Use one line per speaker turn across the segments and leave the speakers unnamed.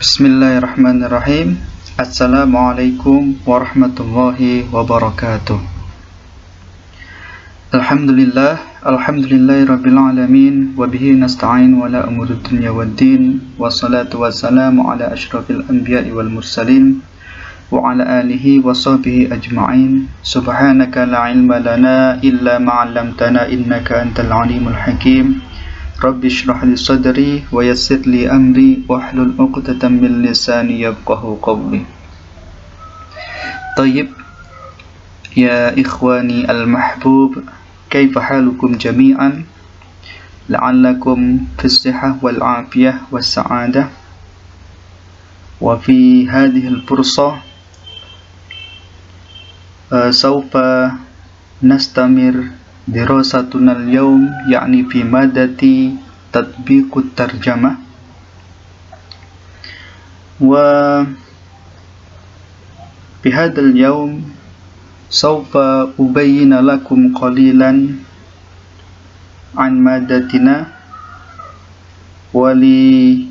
Bismillahirrahmanirrahim. Assalamualaikum warahmatullahi wabarakatuh. Alhamdulillahirabbil alamin wa bihi nasta'in wa la umuri dunya waddin wassalatu wassalamu ala asyrafil anbiya'i wal mursalin wa ala alihi wa sahbihi ajma'in. Subhanaka la ilma lana illa ma 'allamtana innaka antal alimul hakim. Rabbi shrah li sadri wa yassir li amri wahlul 'uqdatam min lisani yafqahu qawli. Tayyib, ya ikhwani al-mahbub, kaifa halukum jami'an? La'allakum fis sihhah wal 'afiyah was sa'adah. Wa fi hadhihi al-fursah sawfa nastamir dirasatuna al-yawm, yakni fi madati tatbiqut tarjamah, wa fi hadzal yawm sawfa ubayyina lakum qalilan an madatina wa li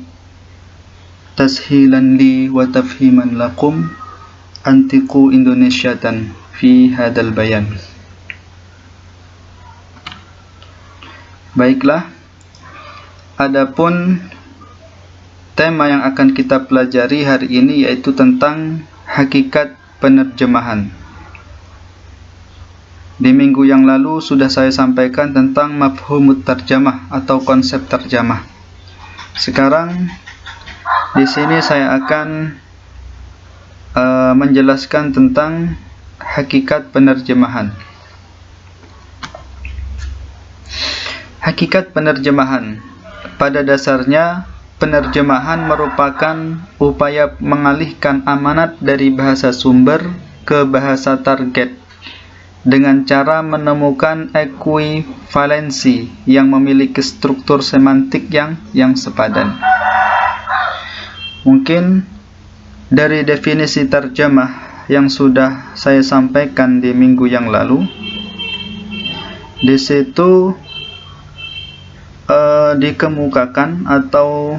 tashilan li wa tafhiman lakum antiqu indonesiatan fi hadzal bayan. Baiklah, adapun tema yang akan kita pelajari hari ini yaitu tentang hakikat penerjemahan. Di minggu yang lalu sudah saya sampaikan tentang mafhumut tarjamah atau konsep terjemah. Sekarang di sini saya akan menjelaskan tentang hakikat penerjemahan. Hakikat penerjemahan, pada dasarnya penerjemahan merupakan upaya mengalihkan amanat dari bahasa sumber ke bahasa target dengan cara menemukan ekuivalensi yang memiliki struktur semantik yang sepadan. Mungkin dari definisi terjemah yang sudah saya sampaikan di minggu yang lalu, di situ dikemukakan atau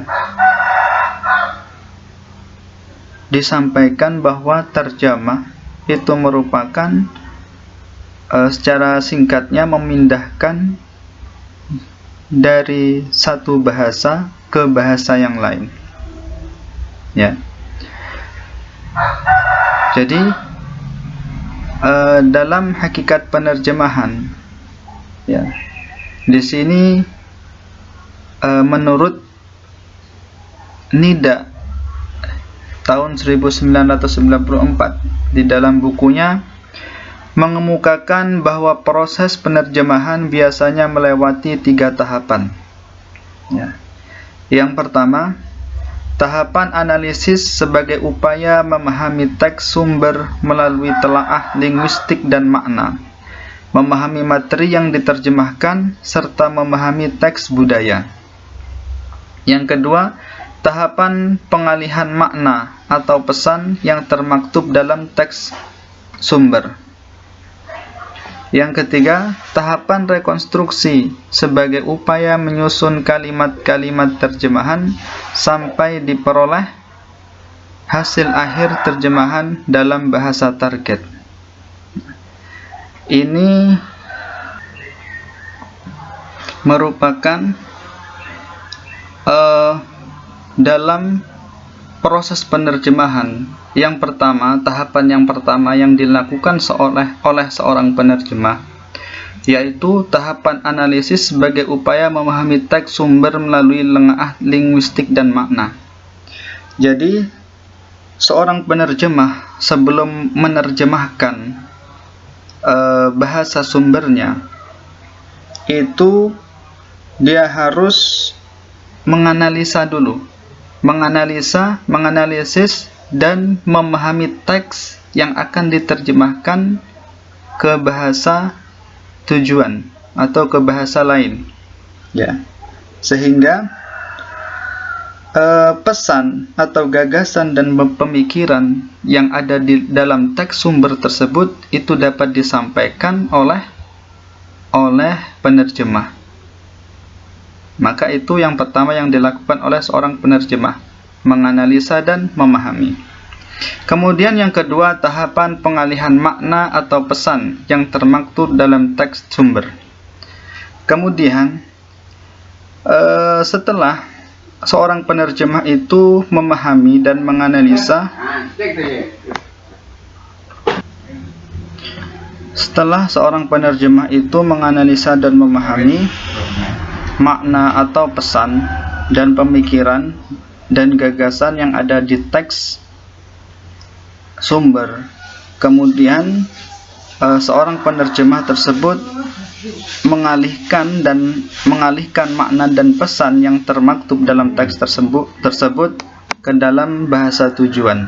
disampaikan bahwa terjemah itu merupakan secara singkatnya memindahkan dari satu bahasa ke bahasa yang lain. Ya. Jadi dalam hakikat penerjemahan, ya, di sini menurut Nida tahun 1994 di dalam bukunya mengemukakan bahwa proses penerjemahan biasanya melewati 3 tahapan. Ya. Yang pertama, tahapan analisis sebagai upaya memahami teks sumber melalui telaah linguistik dan makna, memahami materi yang diterjemahkan, serta memahami teks budaya. Yang kedua, tahapan pengalihan makna atau pesan yang termaktub dalam teks sumber. Yang ketiga, tahapan rekonstruksi sebagai upaya menyusun kalimat-kalimat terjemahan sampai diperoleh hasil akhir terjemahan dalam bahasa target. Ini merupakan dalam proses penerjemahan yang pertama, tahapan yang pertama yang dilakukan oleh seorang penerjemah, yaitu tahapan analisis sebagai upaya memahami teks sumber melalui lengah linguistik dan makna. Jadi, seorang penerjemah sebelum menerjemahkan bahasa sumbernya, itu dia harus menganalisa dulu, menganalisis dan memahami teks yang akan diterjemahkan ke bahasa tujuan atau ke bahasa lain, ya, sehingga pesan atau gagasan dan pemikiran yang ada di dalam teks sumber tersebut itu dapat disampaikan oleh penerjemah. Maka itu yang pertama yang dilakukan oleh seorang penerjemah. menganalisa dan memahami. Kemudian yang kedua, tahapan pengalihan makna atau pesan yang termaktub dalam teks sumber. Kemudian setelah seorang penerjemah itu memahami dan menganalisa, dan memahami makna atau pesan dan pemikiran dan gagasan yang ada di teks sumber, kemudian seorang penerjemah tersebut mengalihkan makna dan pesan yang termaktub dalam teks tersebut ke dalam bahasa tujuan.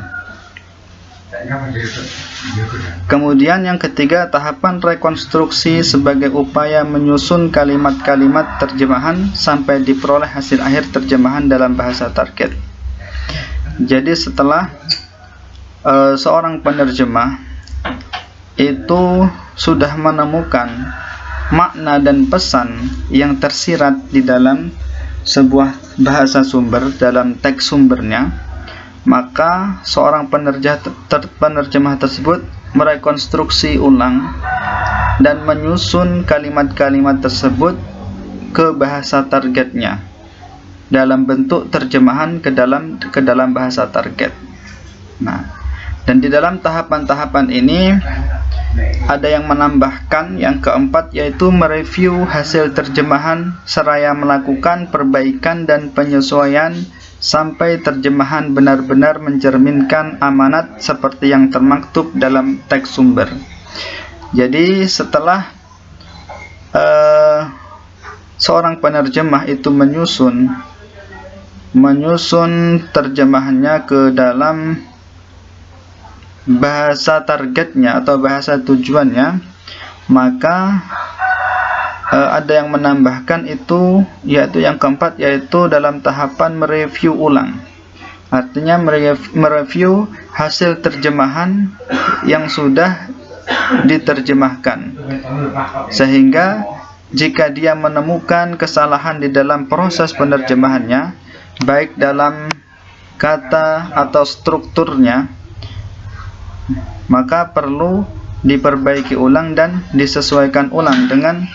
Kemudian yang ketiga, tahapan rekonstruksi sebagai upaya menyusun kalimat-kalimat terjemahan sampai diperoleh hasil akhir terjemahan dalam bahasa target. Jadi setelah seorang penerjemah itu sudah menemukan makna dan pesan yang tersirat di dalam sebuah bahasa sumber dalam teks sumbernya, maka seorang penerjemah tersebut merekonstruksi ulang dan menyusun kalimat-kalimat tersebut ke bahasa targetnya dalam bentuk terjemahan ke dalam bahasa target. Nah, dan di dalam tahapan-tahapan ini ada yang menambahkan yang keempat, yaitu mereview hasil terjemahan seraya melakukan perbaikan dan penyesuaian sampai terjemahan benar-benar mencerminkan amanat seperti yang termaktub dalam teks sumber. Jadi setelah seorang penerjemah itu menyusun terjemahannya ke dalam bahasa targetnya atau bahasa tujuannya, maka ada yang menambahkan itu, yaitu yang keempat, yaitu dalam tahapan mereview ulang. Artinya mereview hasil terjemahan yang sudah diterjemahkan, sehingga jika dia menemukan kesalahan di dalam proses penerjemahannya, baik dalam kata atau strukturnya, maka perlu diperbaiki ulang dan disesuaikan ulang dengan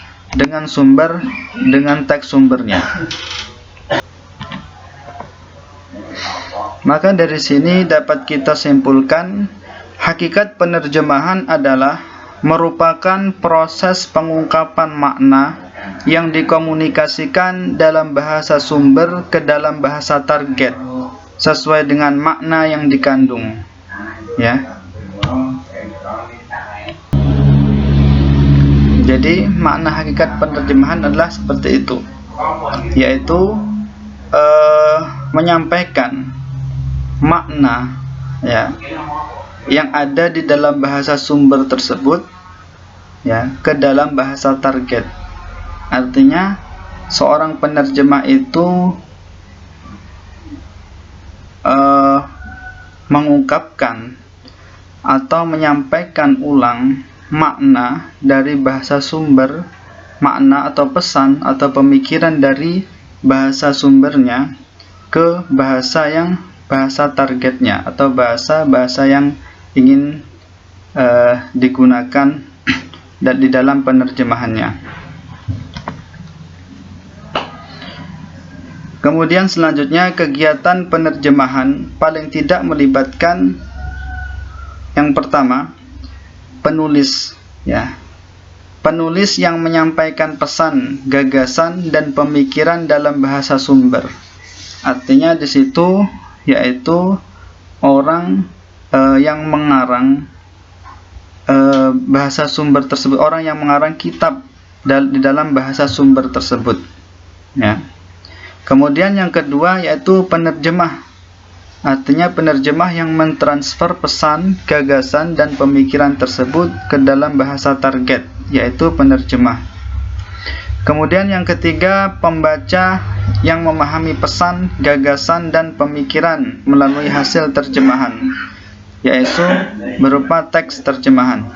teks sumbernya. Maka dari sini dapat kita simpulkan, hakikat penerjemahan adalah merupakan proses pengungkapan makna yang dikomunikasikan dalam bahasa sumber ke dalam bahasa target sesuai dengan makna yang dikandung, ya. Jadi makna hakikat penerjemahan adalah seperti itu, yaitu menyampaikan makna, ya, yang ada di dalam bahasa sumber tersebut, ya, ke dalam bahasa target. Artinya seorang penerjemah itu mengungkapkan atau menyampaikan ulang makna dari bahasa sumber, makna atau pesan atau pemikiran dari bahasa sumbernya ke bahasa targetnya atau bahasa yang ingin digunakan dan di dalam penerjemahannya. Kemudian selanjutnya, kegiatan penerjemahan paling tidak melibatkan yang pertama, penulis, ya. Penulis yang menyampaikan pesan, gagasan dan pemikiran dalam bahasa sumber. Artinya di situ yaitu orang yang mengarang bahasa sumber tersebut, orang yang mengarang kitab di dalam bahasa sumber tersebut, ya. Kemudian yang kedua yaitu penerjemah. Artinya penerjemah yang mentransfer pesan, gagasan dan pemikiran tersebut ke dalam bahasa target, yaitu penerjemah. Kemudian yang ketiga, pembaca yang memahami pesan, gagasan dan pemikiran melalui hasil terjemahan, yaitu berupa teks terjemahan.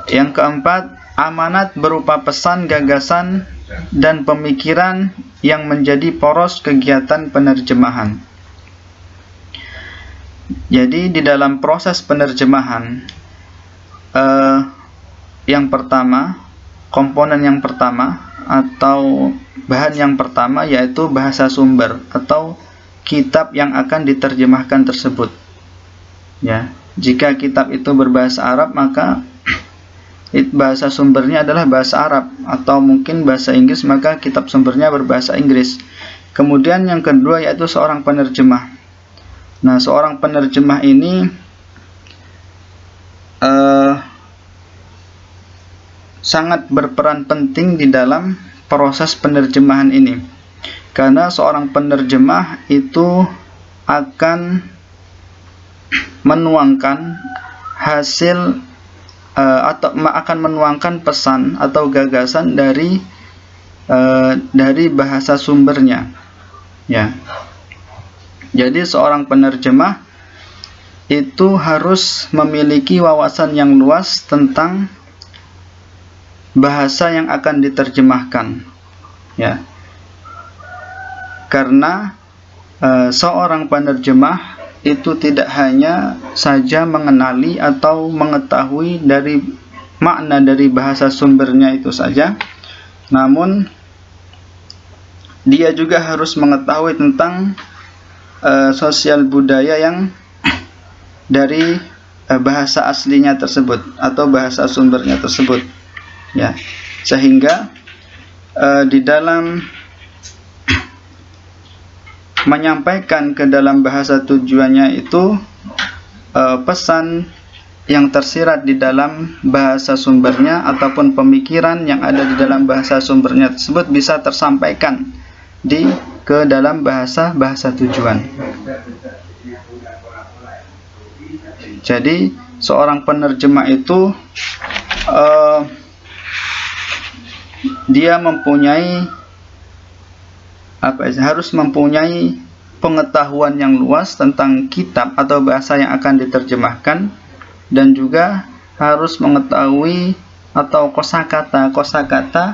Yang keempat, amanat berupa pesan, gagasan dan pemikiran yang menjadi poros kegiatan penerjemahan. Jadi di dalam proses penerjemahan, yang pertama, komponen yang pertama atau bahan yang pertama yaitu bahasa sumber atau kitab yang akan diterjemahkan tersebut. Ya, jika kitab itu berbahasa Arab, maka bahasa sumbernya adalah bahasa Arab, atau mungkin bahasa Inggris, maka kitab sumbernya berbahasa Inggris. Kemudian yang kedua yaitu seorang penerjemah. Nah, seorang penerjemah ini sangat berperan penting di dalam proses penerjemahan ini, karena seorang penerjemah itu akan menuangkan hasil atau akan menuangkan pesan atau gagasan dari bahasa sumbernya. Ya, jadi seorang penerjemah itu harus memiliki wawasan yang luas tentang bahasa yang akan diterjemahkan, ya, karena seorang penerjemah itu tidak hanya saja mengenali atau mengetahui dari makna dari bahasa sumbernya itu saja, namun dia juga harus mengetahui tentang sosial budaya yang dari bahasa aslinya tersebut atau bahasa sumbernya tersebut. Ya, sehingga di dalam menyampaikan ke dalam bahasa tujuannya itu pesan yang tersirat di dalam bahasa sumbernya ataupun pemikiran yang ada di dalam bahasa sumbernya tersebut bisa tersampaikan ke dalam bahasa tujuan. Jadi seorang penerjemah itu dia harus mempunyai pengetahuan yang luas tentang kitab atau bahasa yang akan diterjemahkan, dan juga harus mengetahui atau kosakata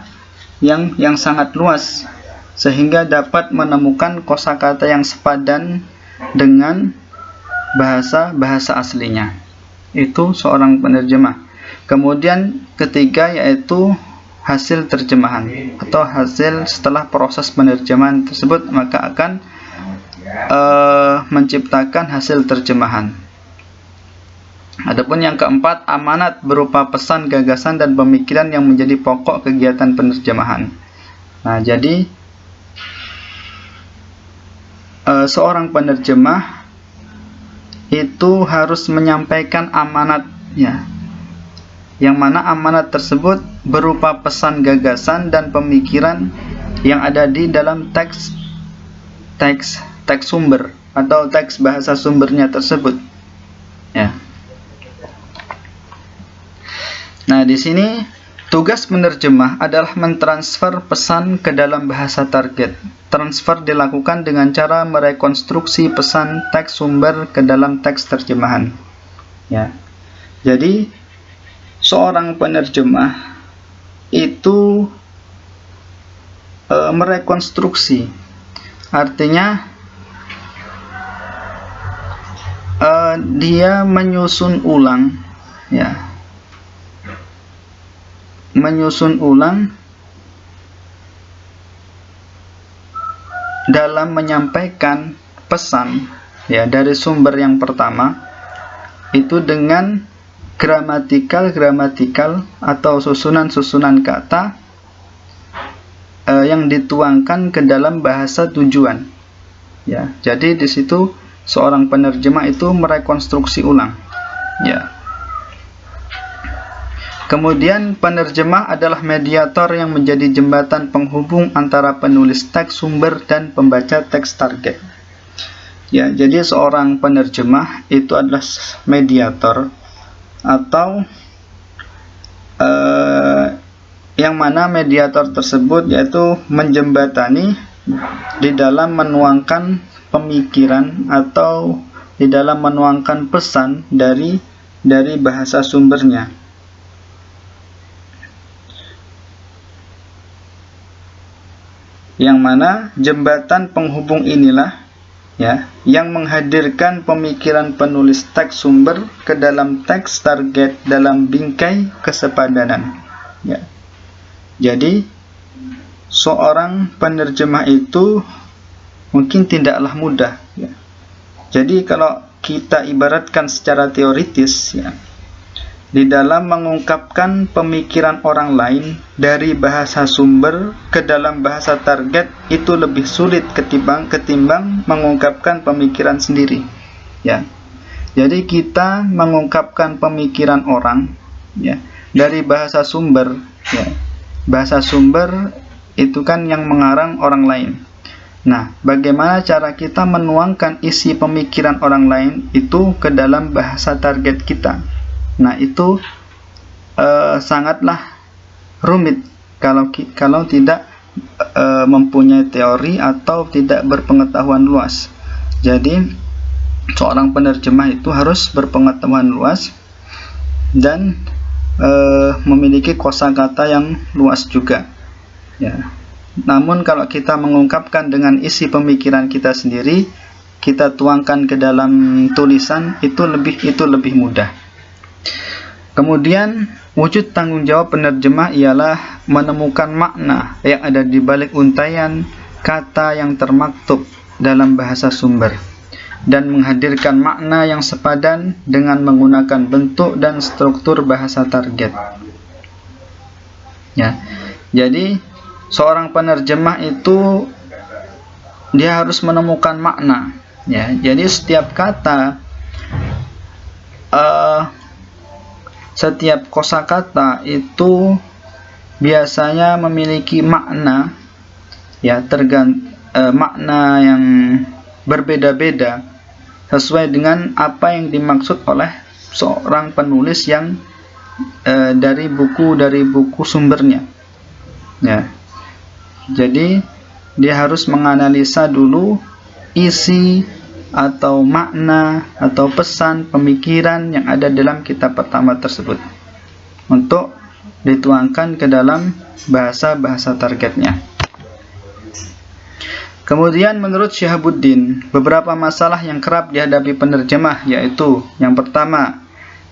yang sangat luas, sehingga dapat menemukan kosakata yang sepadan dengan bahasa aslinya. Itu seorang penerjemah. Kemudian ketiga yaitu hasil terjemahan atau hasil setelah proses penerjemahan tersebut, maka akan menciptakan hasil terjemahan. Adapun yang keempat, amanat berupa pesan, gagasan, dan pemikiran yang menjadi pokok kegiatan penerjemahan. Nah, jadi seorang penerjemah itu harus menyampaikan amanatnya, yang mana amanat tersebut berupa pesan, gagasan, dan pemikiran yang ada di dalam teks sumber atau teks bahasa sumbernya tersebut. Ya. Nah, di sini tugas penerjemah adalah mentransfer pesan ke dalam bahasa target. Transfer dilakukan dengan cara merekonstruksi pesan teks sumber ke dalam teks terjemahan. Ya. Jadi seorang penerjemah itu merekonstruksi, artinya dia menyusun ulang, ya, dalam menyampaikan pesan, ya, dari sumber yang pertama itu dengan gramatikal atau susunan kata yang dituangkan ke dalam bahasa tujuan. Ya, jadi di situ seorang penerjemah itu merekonstruksi ulang. Ya. Kemudian penerjemah adalah mediator yang menjadi jembatan penghubung antara penulis teks sumber dan pembaca teks target. Ya, jadi seorang penerjemah itu adalah mediator atau yang mana mediator tersebut yaitu menjembatani di dalam menuangkan pemikiran atau di dalam menuangkan pesan dari bahasa sumbernya. yang mana jembatan penghubung inilah ya yang menghadirkan pemikiran penulis teks sumber ke dalam teks target dalam bingkai kesepadanan ya. Jadi seorang penerjemah itu mungkin tidaklah mudah ya. Jadi kalau kita ibaratkan secara teoritis ya, di dalam mengungkapkan pemikiran orang lain dari bahasa sumber ke dalam bahasa target itu lebih sulit ketimbang mengungkapkan pemikiran sendiri ya. Jadi kita mengungkapkan pemikiran orang ya dari bahasa sumber ya. Bahasa sumber itu kan yang mengarang orang lain. Nah, bagaimana cara kita menuangkan isi pemikiran orang lain itu ke dalam bahasa target kita? Nah, itu sangatlah rumit kalau tidak mempunyai teori atau tidak berpengetahuan luas. Jadi, seorang penerjemah itu harus berpengetahuan luas dan memiliki kosakata yang luas juga. Ya. Namun kalau kita mengungkapkan dengan isi pemikiran kita sendiri, kita tuangkan ke dalam tulisan itu lebih mudah. Kemudian wujud tanggung jawab penerjemah ialah menemukan makna yang ada di balik untaian kata yang termaktub dalam bahasa sumber dan menghadirkan makna yang sepadan dengan menggunakan bentuk dan struktur bahasa target. Ya. Jadi seorang penerjemah itu dia harus menemukan makna ya. Jadi setiap kata setiap kosakata itu biasanya memiliki makna ya, makna yang berbeda-beda sesuai dengan apa yang dimaksud oleh seorang penulis yang dari buku sumbernya ya. Jadi dia harus menganalisa dulu isi atau makna atau pesan pemikiran yang ada dalam kitab pertama tersebut untuk dituangkan ke dalam bahasa targetnya. Kemudian menurut Syihabuddin, beberapa masalah yang kerap dihadapi penerjemah yaitu yang pertama,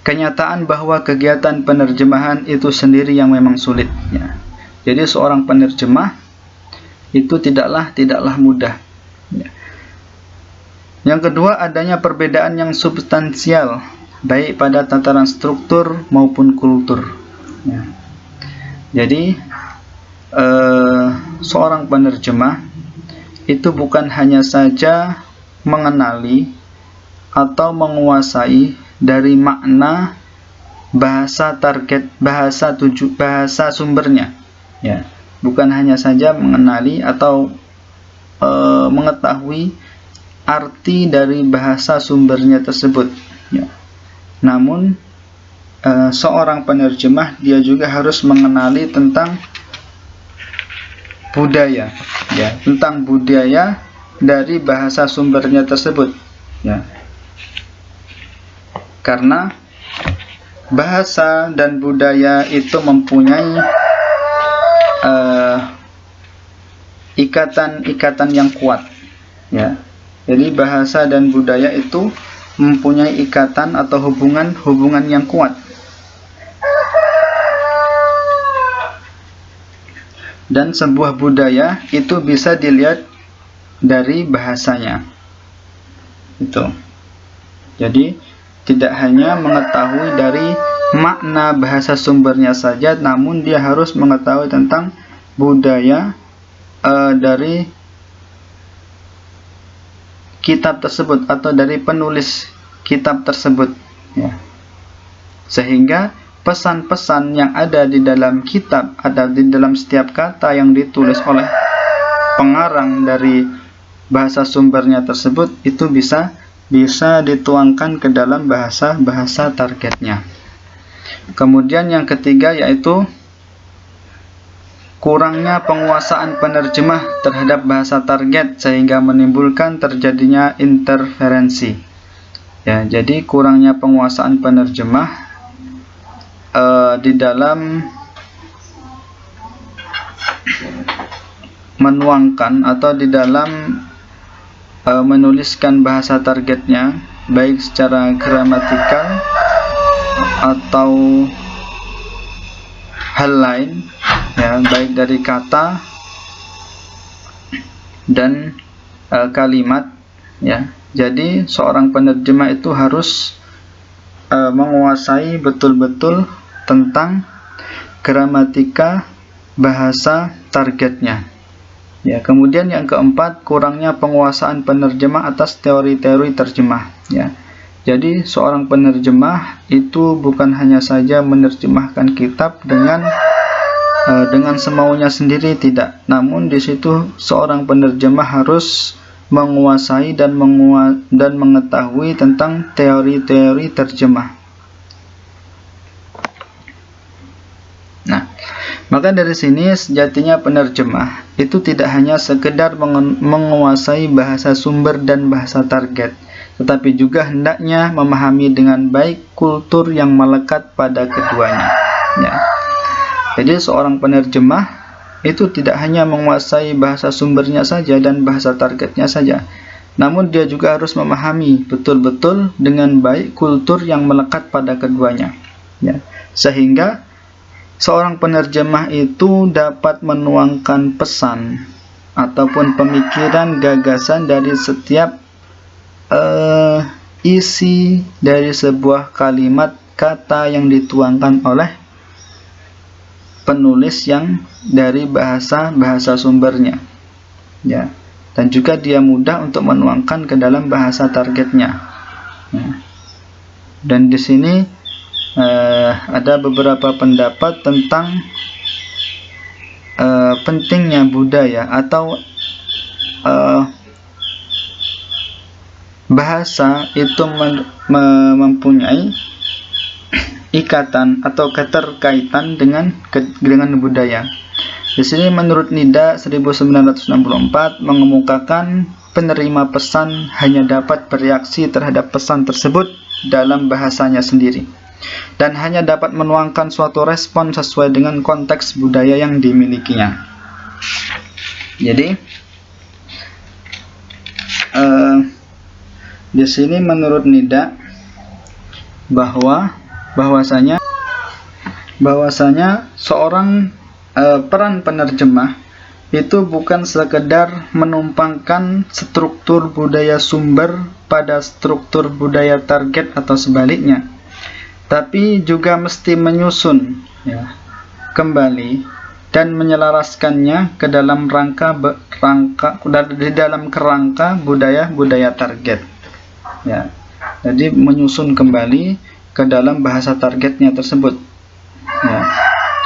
kenyataan bahwa kegiatan penerjemahan itu sendiri yang memang sulit ya. Jadi seorang penerjemah itu tidaklah mudah ya. Yang kedua, adanya perbedaan yang substansial baik pada tataran struktur maupun kultur ya. Jadi seorang penerjemah itu bukan hanya saja mengenali atau menguasai dari makna bahasa target, bahasa sumbernya ya. Bukan hanya saja mengenali atau mengetahui arti dari bahasa sumbernya tersebut ya. Namun seorang penerjemah dia juga harus mengenali tentang budaya ya, tentang budaya dari bahasa sumbernya tersebut ya. Karena bahasa dan budaya itu mempunyai ikatan yang kuat ya. Jadi bahasa dan budaya itu mempunyai ikatan atau hubungan yang kuat. Dan sebuah budaya itu bisa dilihat dari bahasanya. Itu. Jadi tidak hanya mengetahui dari makna bahasa sumbernya saja, namun dia harus mengetahui tentang budaya dari kitab tersebut atau dari penulis kitab tersebut ya. Sehingga pesan-pesan yang ada di dalam kitab, ada di dalam setiap kata yang ditulis oleh pengarang dari bahasa sumbernya tersebut itu bisa dituangkan ke dalam bahasa targetnya. Kemudian yang ketiga yaitu kurangnya penguasaan penerjemah terhadap bahasa target sehingga menimbulkan terjadinya interferensi. Ya, jadi kurangnya penguasaan penerjemah di dalam menuangkan atau di dalam menuliskan bahasa targetnya, baik secara gramatikal atau hal lain, ya, baik dari kata dan kalimat, ya. Jadi seorang penerjemah itu harus menguasai betul-betul tentang gramatika bahasa targetnya. Ya, kemudian yang keempat, kurangnya penguasaan penerjemah atas teori-teori terjemah, ya. Jadi seorang penerjemah itu bukan hanya saja menerjemahkan kitab dengan semaunya sendiri, tidak. Namun di situ seorang penerjemah harus menguasai dan mengetahui tentang teori-teori terjemah. Nah, maka dari sini sejatinya penerjemah itu tidak hanya sekedar menguasai bahasa sumber dan bahasa target, tetapi juga hendaknya memahami dengan baik kultur yang melekat pada keduanya, ya. Jadi seorang penerjemah itu tidak hanya menguasai bahasa sumbernya saja dan bahasa targetnya saja, namun dia juga harus memahami betul-betul dengan baik kultur yang melekat pada keduanya, ya. Sehingga seorang penerjemah itu dapat menuangkan pesan ataupun pemikiran, gagasan dari setiap isi dari sebuah kalimat kata yang dituangkan oleh penulis yang dari bahasa sumbernya, ya. Dan juga dia mudah untuk menuangkan ke dalam bahasa targetnya, ya. Dan di sini ada beberapa pendapat tentang pentingnya budaya atau bahasa itu mempunyai ikatan atau keterkaitan dengan budaya. Di sini menurut Nida 1964 mengemukakan penerima pesan hanya dapat bereaksi terhadap pesan tersebut dalam bahasanya sendiri, dan hanya dapat menuangkan suatu respon sesuai dengan konteks budaya yang dimilikinya. Jadi di sini menurut Nida bahwasanya seorang peran penerjemah itu bukan sekedar menumpangkan struktur budaya sumber pada struktur budaya target atau sebaliknya, tapi juga mesti menyusun, ya, kembali dan menyelaraskannya ke dalam kerangka budaya target, ya. Jadi menyusun kembali ke dalam bahasa targetnya tersebut, ya,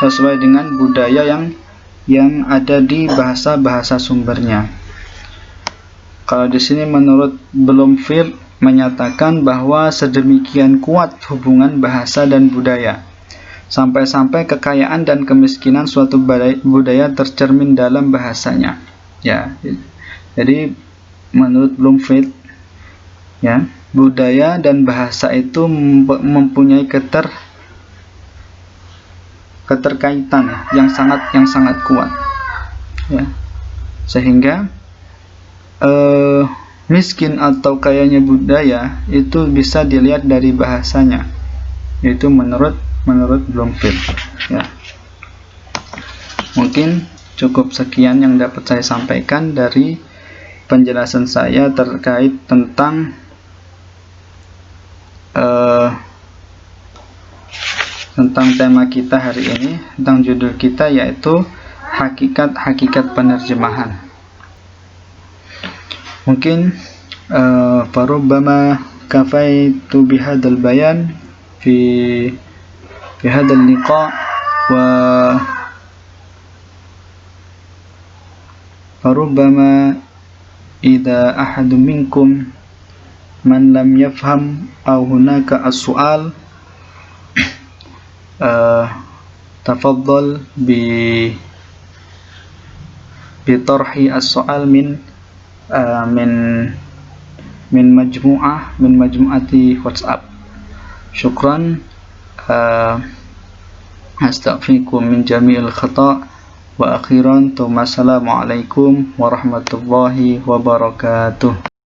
sesuai dengan budaya yang ada di bahasa sumbernya. Kalau di sini menurut Bloomfield menyatakan bahwa sedemikian kuat hubungan bahasa dan budaya, sampai-sampai kekayaan dan kemiskinan suatu budaya tercermin dalam bahasanya, ya. Jadi menurut Bloomfield, ya, budaya dan bahasa itu mempunyai keterkaitan yang sangat kuat, ya. Sehingga miskin atau kayanya budaya itu bisa dilihat dari bahasanya, itu menurut Bloomfield, ya. Mungkin cukup sekian yang dapat saya sampaikan dari penjelasan saya terkait tentang tema kita hari ini, tentang judul kita, yaitu hakikat penerjemahan. Mungkin farubbama kafaitu bihadzal bayan fi hadzal liqa wa farubbama idza ahadun minkum man lam yafham aw hunaka as-su'al tafaddal bi tarhi as-su'al min majmu'ati WhatsApp. Syukran. Astaghfirukum min jami'il khata' Wa akhiran, assalamualaikum warahmatullahi wabarakatuh.